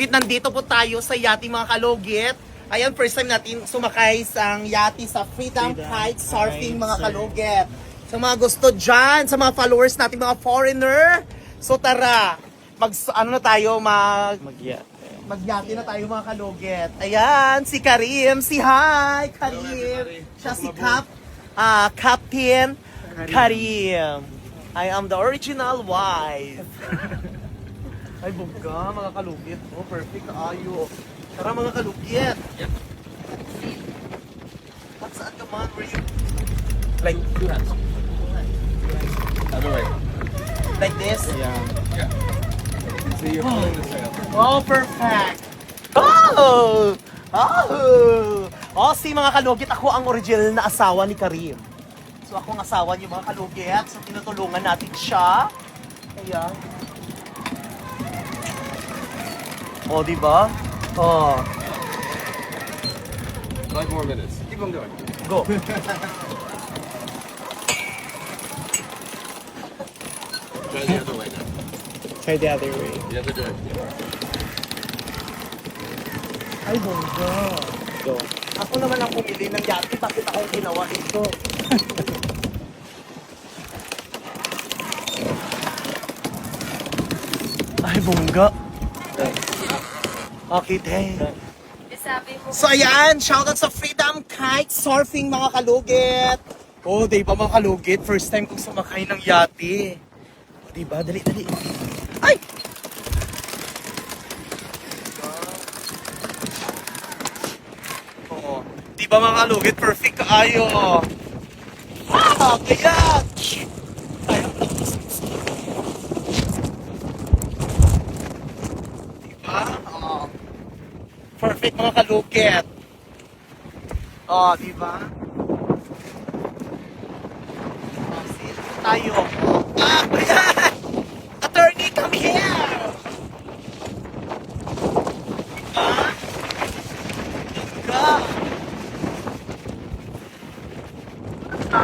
kalugit, nandito po tayo sa yate mga kalugit. Ayan, first time natin sumakay sa yate sa Freedom Kite Surfing mga kalugit. Sa mga gusto dyan, sa mga followers natin, mga foreigner. So tara, magyate na tayo mga kalugit. Ayan, si Karim, si hi, Karim. Siya si Captain Karim. I am the original wife. Ay, bongga, mga kalugit. Oh, perfect, ayo. Tara mga kalugit. What's at the man where you... Like, two hands. Other way. Like this? Yeah. So you're pulling the sail. Oh, perfect! Oh! Oh! Oh, si mga kalugit, ako ang original na asawa ni Karim. So ako ang asawa niyo mga kalugit. So tinutulungan natin siya. Ayan. Oh, di ba? Oh. 5 more minutes. Keep on going. Go. Try the other way now. Try the other way. The other direction. Ay, bongga. Go. Ako naman ang pumili ng yate. Bakit ako ang ginawa ito? Ay, bongga. Okay, thank. So ayan, shoutout sa Freedom Kite Surfing mga kalugit. Oh, di ba mga kalugit? First time kong sumakay ng yate. Di ba? Dali, dali. Ay! Oo. Di ba mga kalugit? Perfect kaayo. Ah! Kaya! Diba? Oo. Perfect mga kalugit. Oh, di ba? Oh, see, tayo. Ah, ayan! Attorney, come here! Diba? Diba?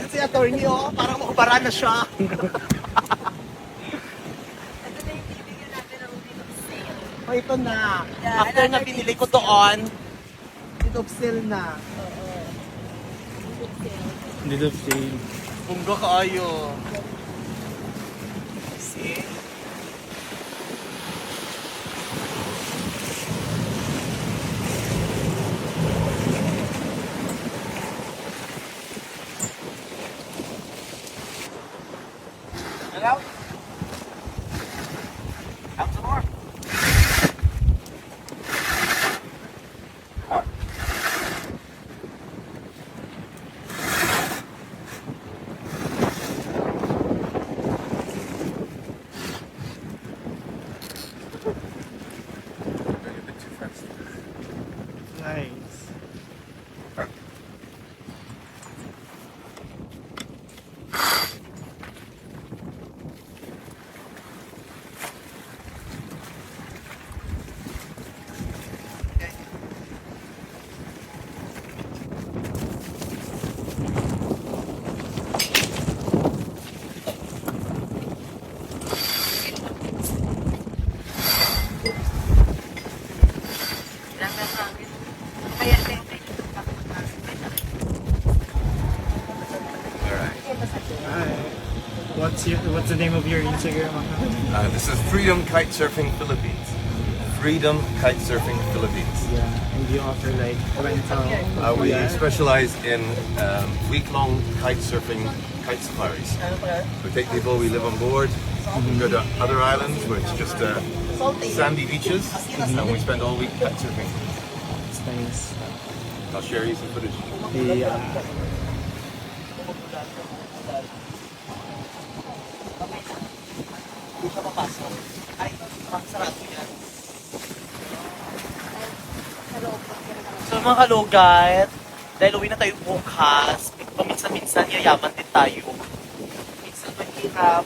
Si attorney, oh, parang makabara na siya. Oh, ito na. After na binili ko doon, itopsil na. Need of sail. Bungga kaayo. See? Hello? Out some more. Going a bit too fast. Nice. What's the name of your Instagram account? This is Freedom Kite Surfing Philippines. Freedom Kite Surfing Philippines. Yeah, and you offer like rental. We Yeah. specialize in week-long kite surfing, kite safaris. We take people, we live on board, we go to other islands where it's just sandy beaches, and we spend all week kite surfing. It's nice. I'll share you some footage. Yeah. Hindi siya papasok. Ay, sarado yan. So mga kalugit, dahil uwi na tayo bukas, paminsan-minsan yayaman din tayo. Minsan mahirap.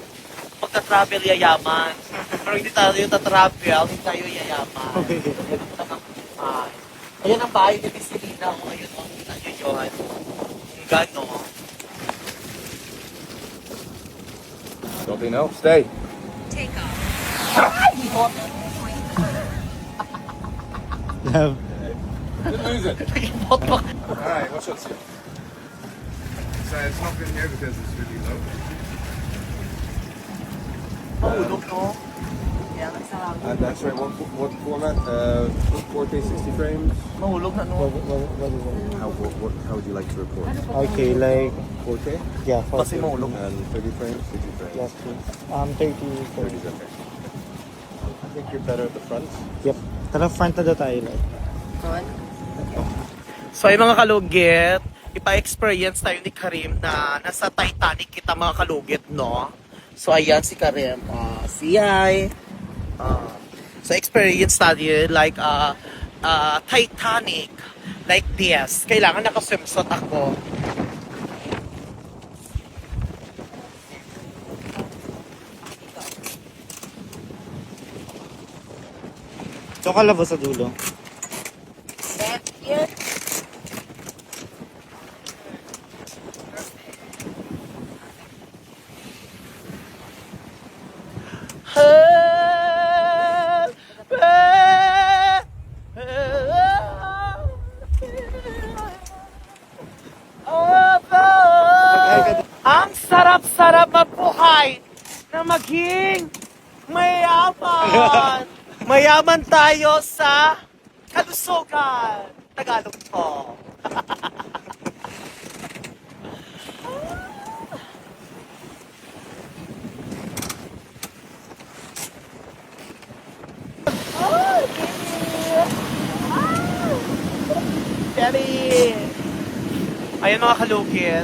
Pagka-travel yayaman. Pero hindi tayo tatravel, hindi tayo yayaman. Ganun lang ang buhay. Ayan ang bahay ni Miss Selena. Ayun, kita nyo yun. Ang gano. Salty, no. Stay. Love. Didn't lose it. Alright, what's up? So it's not good here because it's really low. Mahulog, no? Yan, ang sarap. That's right. What format? 4K 60 frames. Mahulog na, no? How would you like to report? Okay, like, 4K yeah, for Kasi mahulog. and 30 frames, 60 frames. yes, please. 30, 30 is okay. I think you're better at the front. Yep. Tara, front na daw tayo, like. So ay mga kalugit, ipa-experience tayo ni Karim na nasa Titanic kita mga kalugit, no? So ayan si Karim, si Ai. So experience tayo like Titanic like this. Kailangan naka-swimsuit ako. So, kalabas sa dulo. Ang sarap-sarap mabuhay na maging mayaman. Mayaman tayo sa kalusugan. Tagalog po. Daddy! Ayan mga kalugit.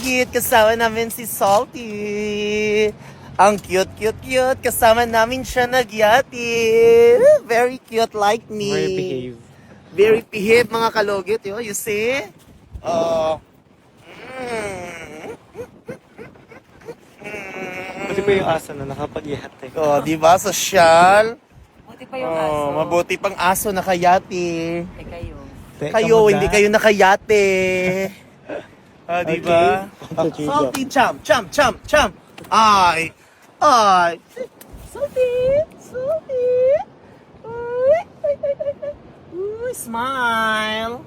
Cute, kasama namin si Salty. Ang cute. Kasama namin siya nagyati. Very cute like me. Very behave. Very behave mga kalugit. Yo, you see? Buti pa yung asa na nakapag-yate. Oh, di ba? Sosyal. Buti pa yung aso. Mabuti pang aso nakayati. Eh kayo. Kayo, hindi kayo nakayate. Ah, di ba? Okay. Salty, jump. Ay. Salty. Uy, smile.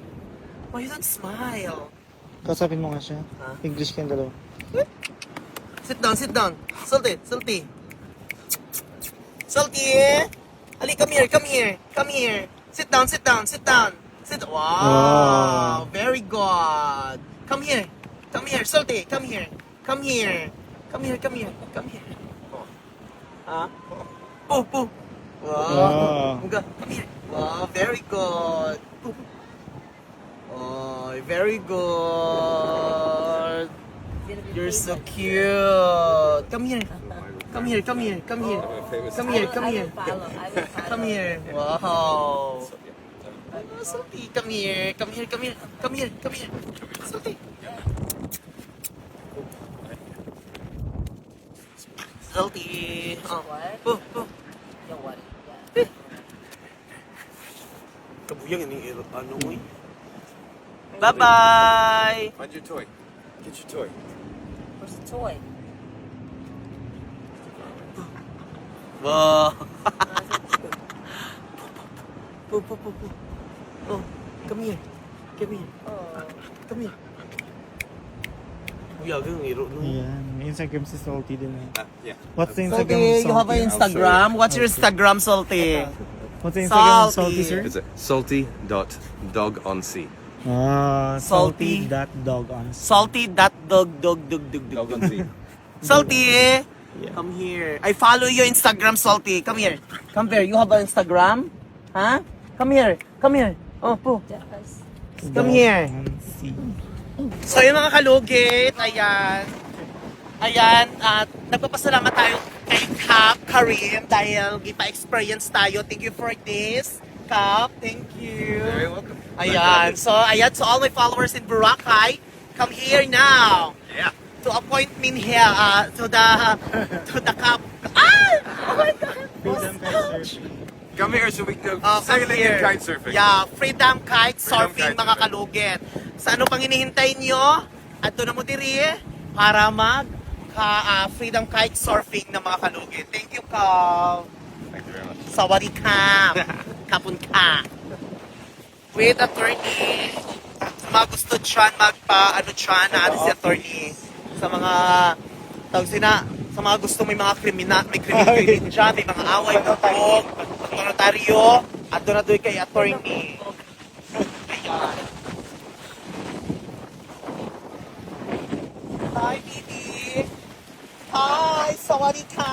Why you don't smile? Kausapin mo nga siya. Ha? English kayong dalawa. Sit down. Salty. Salty. Ali, come here. Sit down. Wow, very good. Come here, Salty, come here. Come here. Oh. Poo. Wow. Come here. Wow, very good. Poo. Oh, very good. You're so cute. Come here. famous. Come here, come I here. will follow. I will follow. Come here. Wow. Oh, Salty, come here. Come here, come here. Come here, come here. Salty. Salty. Oh. What? Oh, oh. Yo, what? Yeah. Kabuyang ini ano mo eh. Bye-bye. Find your toy. Get your toy. Where's the toy? Wow. Po, po, po, po. Oh, come here. Come here. Oh. Come here. Kuya, ganun iro no. Ayan, may Instagram si Salty din. Yeah. What's the Instagram Salty, of you have an Salty? Instagram? What's your Instagram, Salty? What's the Instagram of Salty. Salty, sir? It's salty.dogonc. Salty. Salty. That dog on. Salty.dog. Salty, Yeah. come here. I follow your Instagram, Salty. Come here. Come here. You have an Instagram? Huh? Come here. Come here. Oh, po. Yes. Come here. See. So yung mga kalugit, ayan. Ayan, at nagpapasalamat tayo kay Cap Karim dahil gipa-experience tayo. Thank you for this, Cap. Thank you. Very welcome. Ayan. So, ayan. So, all my followers in Boracay, come here now. Yeah. To appointment here, to the Cap. Ah! Oh my God! Freedom kite surfing. Come here so we can Come sailing here. and kite surfing. Yeah, freedom kite surfing, kite mga surfing. kalugit. Sa ano pang hinihintay nyo? Ato na mo diri para freedom kite surfing na mga kalugit. Thank you, Kav. Thank you very much. Sawadi ka. Kapun ka. With attorney. Sa mga gusto dyan, natin si attorney. Sa mga, tawag sina, sa mga gusto may mga kriminal dyan, may mga away, bubog, notaryo, at doon na doon kay attorney. Ayan. Hi, baby. Hi, sawadi ka.